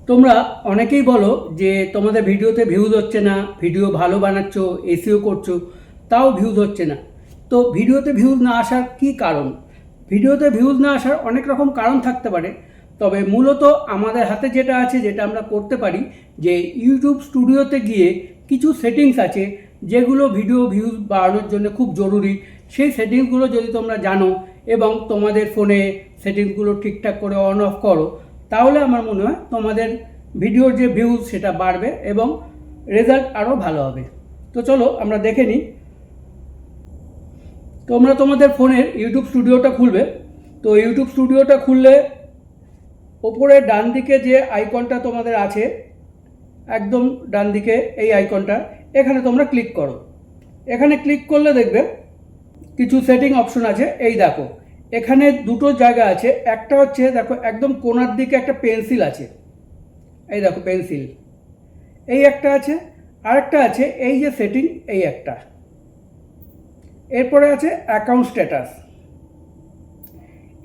তোমরা অনেকেই বলো যে তোমাদের ভিডিওতে ভিউজ হচ্ছে না, ভিডিও ভালো বানাচ্ছ, এসইও করছো, তাও ভিউজ হচ্ছে না। তো ভিডিওতে ভিউজ না আসার কি কারণ? ভিডিওতে ভিউজ না আসার অনেক রকম কারণ থাকতে পারে, তবে মূলত আমাদের হাতে যেটা আছে, যেটা আমরা করতে পারি, যে ইউটিউব স্টুডিওতে গিয়ে কিছু সেটিংস আছে যেগুলো ভিডিও ভিউজ বাড়ানোর জন্য খুব জরুরি। সেই সেটিংসগুলো যদি তোমরা জানো এবং তোমাদের ফোনে সেটিংসগুলো ঠিকঠাক করে অন অফ করো, তাহলে আমার মনে হয় তোমাদের ভিডিওর যে ভিউজ সেটা বাড়বে এবং রেজাল্ট আরও ভালো হবে। তো চলো আমরা দেখে নিই। তোমরা তোমাদের ফোনের ইউটিউব স্টুডিওটা খুলবে। তো ইউটিউব স্টুডিওটা খুললে ওপরে ডান দিকে যে আইকনটা তোমাদের আছে, একদম ডান দিকে এই আইকনটা, এখানে তোমরা ক্লিক করো। এখানে ক্লিক করলে দেখবে কিছু সেটিং অপশন আছে। এই দেখো, এখানে দুটো জায়গা আছে। একটা হচ্ছে দেখো একদম কোণার দিকে একটা পেন্সিল আছে, এই দেখো পেন্সিল, এই একটা আছে। আরেকটা আছে এই যে সেটিং, এই একটা। এরপরে আছে অ্যাকাউন্ট স্ট্যাটাস।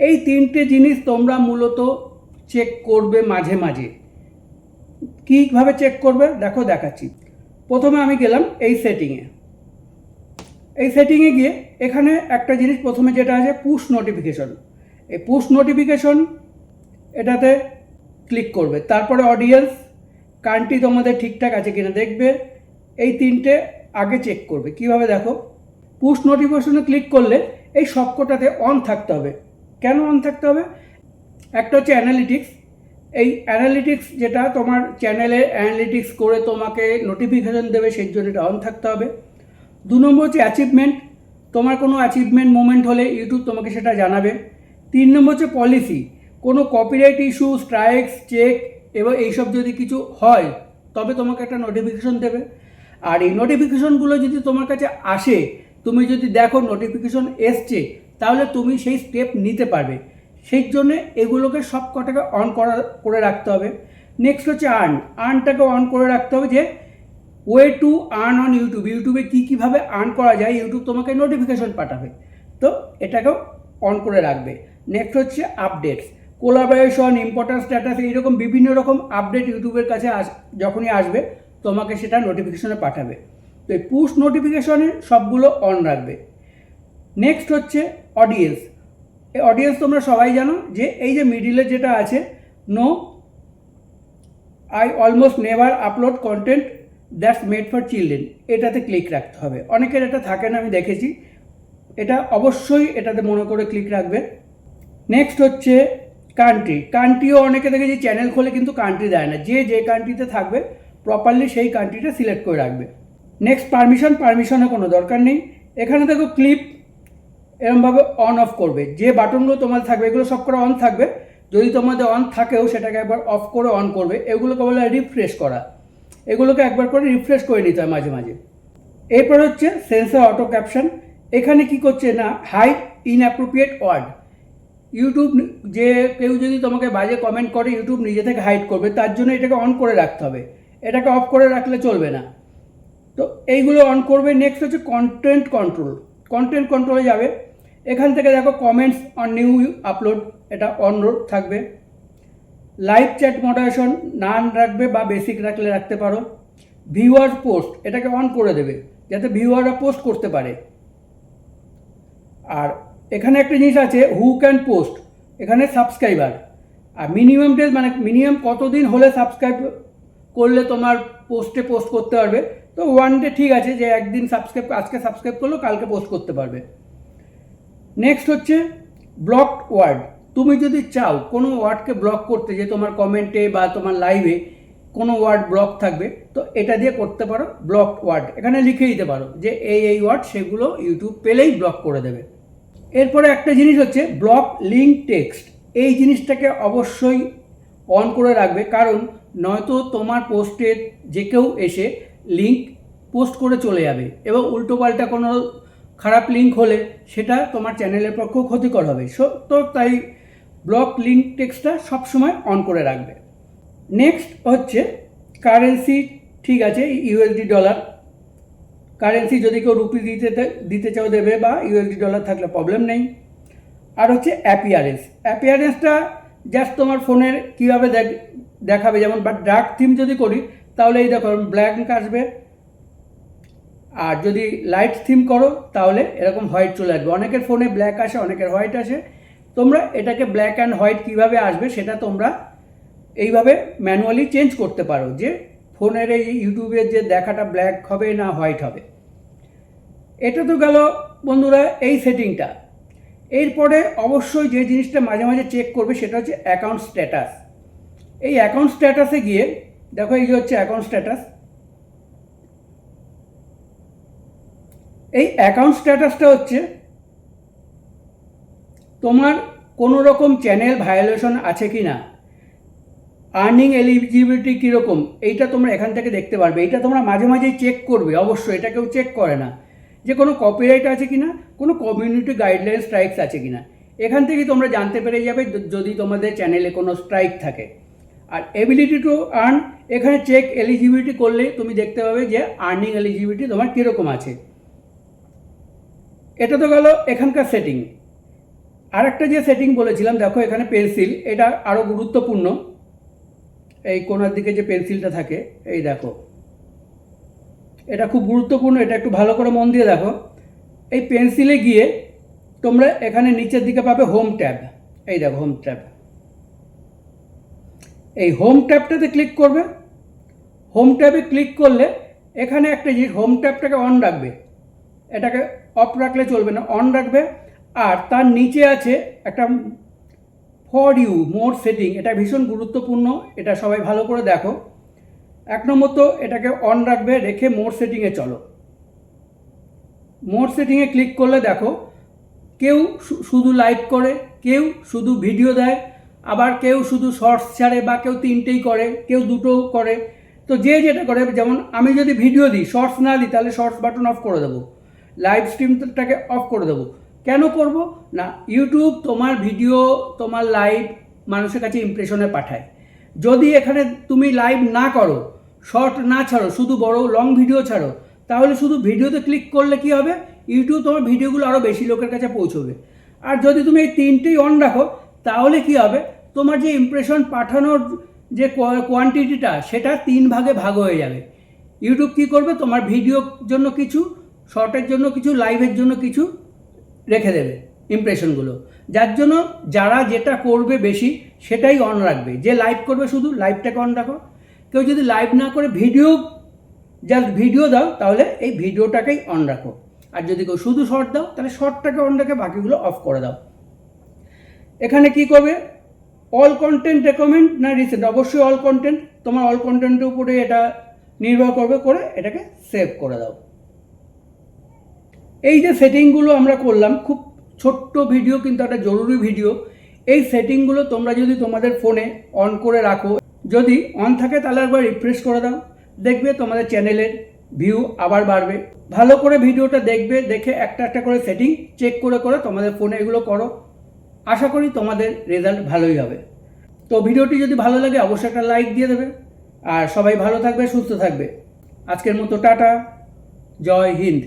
এই তিনটে জিনিস তোমরা মূলত চেক করবে মাঝে মাঝে। কীভাবে চেক করবে দেখো, দেখাচ্ছি। প্রথমে আমি গেলাম এই সেটিংয়ে। এই সেটিংয়ে গিয়ে এখানে একটা জিনিস প্রথমে যেটা আছে, পুশ নোটিফিকেশন। এই পুশ নোটিফিকেশন এটাতে ক্লিক করবে। তারপরে অডিয়েন্স, কান্ট্রি তোমাদের ঠিকঠাক আছে কিনা দেখবে। এই তিনটে আগে চেক করবে। কিভাবে দেখো, পুশ নোটিফিকেশনে ক্লিক করলে এই সবকটাতে অন থাকতে হবে। কেন অন থাকতে হবে? একটা হচ্ছে অ্যানালিটিক্স। এই অ্যানালিটিক্স যেটা তোমার চ্যানেলে অ্যানালিটিক্স করে তোমাকে নোটিফিকেশন দেবে, সেই জন্য এটা অন থাকতে হবে। 2 নম্বর হচ্ছে অ্যাচিভমেন্ট। তোমার কোনো অ্যাচিভমেন্ট মুভমেন্ট হলে ইউটিউব তোমাকে সেটা জানাবে। 3 নম্বর হচ্ছে পলিসি। কোনো কপিরাইট ইস্যু, স্ট্রাইকস, চেক এবং এইসব যদি কিছু হয় তবে তোমাকে একটা নোটিফিকেশন দেবে। আর এই নোটিফিকেশনগুলো যদি তোমার কাছে আসে, তুমি যদি দেখো নোটিফিকেশন এসছে, তাহলে তুমি সেই স্টেপ নিতে পারবে। সেই জন্য এগুলোকে সব কটাকে অন করে রাখতে হবে। নেক্সট হচ্ছে আর্নটাকে অন করে রাখতে হবে, যে way to earn on YouTube. ইউটিউবে কীভাবে আর্ন করা যায়, ইউটিউব তোমাকে নোটিফিকেশন পাঠাবে, তো এটাকেও অন করে রাখবে। নেক্সট হচ্ছে আপডেটস, কোলাবোরেশন, ইম্পর্টেন্ট স্ট্যাটাস, এইরকম বিভিন্ন রকম আপডেট ইউটিউবের কাছে যখনই আসবে তোমাকে সেটা নোটিফিকেশনে পাঠাবে। তো এই পুশ নোটিফিকেশনে সবগুলো অন রাখবে। নেক্সট হচ্ছে অডিয়েন্স। এই অডিয়েন্স তোমরা সবাই জানো যে এই যে মিডিলে যেটা আছে, no I almost never upload content that's made for children, এটাতে ক্লিক রাখতে হবে। অনেকের এটা থাকে না, আমি দেখেছি। এটা অবশ্যই এটাতে মনে করে ক্লিক রাখবে। নেক্সট হচ্ছে কান্ট্রিও অনেকে দেখেছি চ্যানেল খোলে কিন্তু কান্ট্রি দেয় না। যে কান্ট্রিতে থাকবে প্রপারলি সেই কান্ট্রিটা সিলেক্ট করে রাখবে। নেক্সট পারমিশনের কোনো দরকার নেই। এখানে দেখো ক্লিপ, এরমভাবে অন অফ করবে। যে বাটনগুলো তোমাদের থাকবে এগুলো সব করে অন থাকবে। যদি তোমাদের অন থাকেও সেটাকে একবার অফ করে অন করবে। এগুলোকে বলে রিফ্রেশ করা। এগুলোকে একবার করে রিফ্রেশ করে নিতে হয় মাঝে মাঝে। এরপর হচ্ছে সেন্সর অটো ক্যাপশন। এখানে কি করছে না, হাইড ইনঅ্যাপ্রোপ্রিয়েট ওয়ার্ড। ইউটিউব যে কেউ যদি তোমাকে বাজে কমেন্ট করে, ইউটিউব নিজে থেকে হাইড করবে, তার জন্য এটাকে অন করে রাখতে হবে। এটাকে অফ করে রাখলে চলবে না। তো এইগুলো অন করবে। নেক্সট হচ্ছে কন্টেন্ট কন্ট্রোলে যাবে। এখান থেকে দেখো কমেন্টস অন নিউ আপলোড, এটা অন থাকবে। লাইভ চ্যাট মডারেশন নান রাখবে বা বেসিক রাখলে রাখতে পারো। ভিউয়ার পোস্ট, এটাকে অন করে দেবে যাতে ভিউয়াররা পোস্ট করতে পারে। আর এখানে একটা জিনিস আছে, হু ক্যান পোস্ট, এখানে সাবস্ক্রাইবার। আর মিনিমাম ডেজ, মানে মিনিমাম কতদিন হলে সাবস্ক্রাইব করলে তোমার পোস্টে পোস্ট করতে পারবে। তো 1 ডে ঠিক আছে, যে একদিন আজকে সাবস্ক্রাইব করলো কালকে পোস্ট করতে পারবে। নেক্সট হচ্ছে ব্লকড ওয়ার্ড। তুমি যদি চাও কোনো ওয়ার্ডকে ব্লক করতে, যে তোমার কমেন্টে বা তোমার লাইভে কোনো ওয়ার্ড ব্লক থাকবে, তো এটা দিয়ে করতে পারো। ব্লকড ওয়ার্ড এখানে লিখে দিতে পারো যে এই ওয়ার্ড, সেগুলো ইউটিউব পেলেই ব্লক করে দেবে। এরপরে একটা জিনিস হচ্ছে ব্লক লিঙ্ক টেক্সট। এই জিনিসটাকে অবশ্যই অন করে রাখবে, কারণ নয়তো তোমার পোস্টে যে কেউ এসে লিঙ্ক পোস্ট করে চলে যাবে এবং উল্টোপাল্টা কোনো খারাপ লিঙ্ক হলে সেটা তোমার চ্যানেলের পক্ষেও ক্ষতিকর হবে। তো তাই ব্লক লিঙ্ক টেক্সটটা সবসময় অন করে রাখবে। নেক্সট হচ্ছে কারেন্সি। ঠিক আছে, ইউএসডি ডলার কারেন্সি, যদি কেউ রুপি দিতে চাও দেবে, বা ইউএসডি ডলার থাকলে প্রবলেম নেই। আর হচ্ছে অ্যাপিয়ারেন্সটা জাস্ট তোমার ফোনের কীভাবে দেখাবে, যেমন বা ডার্ক থিম যদি করি তাহলে এই দেখো ব্ল্যাক আসবে, আর যদি লাইট থিম করো তাহলে এরকম হোয়াইট চলে আসবে। অনেকের ফোনে ব্ল্যাক আসে, অনেকের হোয়াইট আসে। তোমরা এটাকে ব্ল্যাক অ্যান্ড হোয়াইট কীভাবে আসবে সেটা তোমরা এইভাবে ম্যানুয়ালি চেঞ্জ করতে পারো, যে ফোনের এই ইউটিউবের যে দেখাটা ব্ল্যাক হবে না হোয়াইট হবে। এটা তো গেল বন্ধুরা এই সেটিংটা। এরপরে অবশ্যই যে জিনিসটা মাঝে মাঝে চেক করবে সেটা হচ্ছে অ্যাকাউন্ট স্ট্যাটাস। এই অ্যাকাউন্ট স্ট্যাটাসে গিয়ে দেখো, এই যে হচ্ছে অ্যাকাউন্ট স্ট্যাটাস। এই অ্যাকাউন্ট স্ট্যাটাসটা হচ্ছে তোমার কোনো রকম চ্যানেল ভায়োলেশন আছে কি না, আর্নিং এলিজিবিলিটি কীরকম, এইটা তোমরা এখান থেকে দেখতে পারবে। এইটা তোমরা মাঝে মাঝেই চেক করবে, অবশ্যই এটা কেউ চেক করে না, যে কোনো কপিরাইট আছে কি না, কোনো কমিউনিটি গাইডলাইন স্ট্রাইকস আছে কি না। এখান থেকেই তোমরা জানতে পেরে যাবে যদি তোমাদের চ্যানেলে কোনো স্ট্রাইক থাকে। আর এবিলিটি টু আর্ন, এখানে চেক এলিজিবিলিটি করলে তুমি দেখতে পাবে যে আর্নিং এলিজিবিলিটি তোমার কীরকম আছে। এটা তো গেল এখানকার সেটিং। আর একটা যে সেটিং বলেছিলাম, দেখো এখানে পেন্সিল, এটা আরও গুরুত্বপূর্ণ। এই কোণার দিকে যে পেন্সিলটা থাকে, এই দেখো, এটা খুব গুরুত্বপূর্ণ, এটা একটু ভালো করে মন দিয়ে দেখো। এই পেন্সিলে গিয়ে তোমরা এখানে নিচের দিকে পাবে হোম ট্যাব। এই দেখো হোম ট্যাব, এই হোম ট্যাবটাতে ক্লিক করবে। হোম ট্যাবে ক্লিক করলে এখানে একটা জিনিস, হোম ট্যাবটাকে অন রাখবে, এটাকে অফ রাখলে চলবে না, অন রাখবে। আর তার নিচে আছে একটা ফর ইউ মোর সেটিং, এটা ভীষণ গুরুত্বপূর্ণ, এটা সবাই ভালো করে দেখো। 1 নম্বর তো এটাকে অন রাখবে, রেখে মোর সেটিংয়ে চলো। মোর সেটিংয়ে ক্লিক করলে দেখো, কেউ শুধু লাইভ করে, কেউ শুধু ভিডিও দেয়, আবার কেউ শুধু শর্টস ছাড়ে, বা কেউ 3টেই করে, কেউ 2টোও করে। তো যে যেটা করে, যেমন আমি যদি ভিডিও দিই, শর্টস না দিই, তাহলে শর্টস বাটন অফ করে দেবো, লাইভ স্ট্রিমটাকে অফ করে দেবো। কেন করব না, ইউটিউব তোমার ভিডিও, তোমার লাইভ মানুষের কাছে ইমপ্রেশনে পাঠায়। যদি এখানে তুমি লাইভ না করো, শর্ট না ছাড়ো, শুধু বড় লং ভিডিও ছাড়ো, তাহলে শুধু ভিডিওতে ক্লিক করলে কি হবে, ইউটিউব তোমার ভিডিওগুলো আরও বেশি লোকের কাছে পৌঁছবে। আর যদি তুমি এই 3টেই অন রাখো, তাহলে কি হবে, তোমার যে ইমপ্রেশন পাঠানোর যে কোয়ান্টিটিটা, সেটা 3 ভাগে ভাগ হয়ে যাবে। ইউটিউব কি করবে, তোমার ভিডিওর জন্য কিছু, শর্টের জন্য কিছু, লাইভের জন্য কিছু রেখে দেবে ইমপ্রেশনগুলো, যার জন্য যারা যেটা করবে বেশি সেটাই অন রাখবে। যে লাইভ করবে শুধু লাইভটাকে অন রাখো, কেউ যদি লাইভ না করে ভিডিও, জাস্ট ভিডিও দাও, তাহলে এই ভিডিওটাকেই অন রাখো। আর যদি কেউ শুধু শর্ট দাও, তাহলে শর্টটাকে অন রেখে বাকিগুলো অফ করে দাও। এখানে কি করবে, অল কন্টেন্ট রেকমেন্ড না রিসেন্ট, অবশ্যই অল কন্টেন্ট, তোমার অল কন্টেন্টের উপরে এটা নির্ভর করবে, করে এটাকে সেভ করে দাও। এই যে সেটিংগুলো আমরা করলাম, খুব ছোট্ট ভিডিও কিন্তু একটা জরুরি ভিডিও। এই সেটিংগুলো তোমরা যদি তোমাদের ফোনে অন করে রাখো, যদি অন থাকে তাহলে একবার রিফ্রেশ করে দাও, দেখবে তোমাদের চ্যানেলের ভিউ আবার বাড়বে। ভালো করে ভিডিওটা দেখবে, দেখে একটা একটা করে সেটিং চেক করে করে তোমাদের ফোনে এগুলো করো, আশা করি তোমাদের রেজাল্ট ভালোই হবে। তো ভিডিওটি যদি ভালো লাগে অবশ্যই একটা লাইক দিয়ে দেবে, আর সবাই ভালো থাকবে, সুস্থ থাকবে। আজকের মতো টাটা, জয় হিন্দ।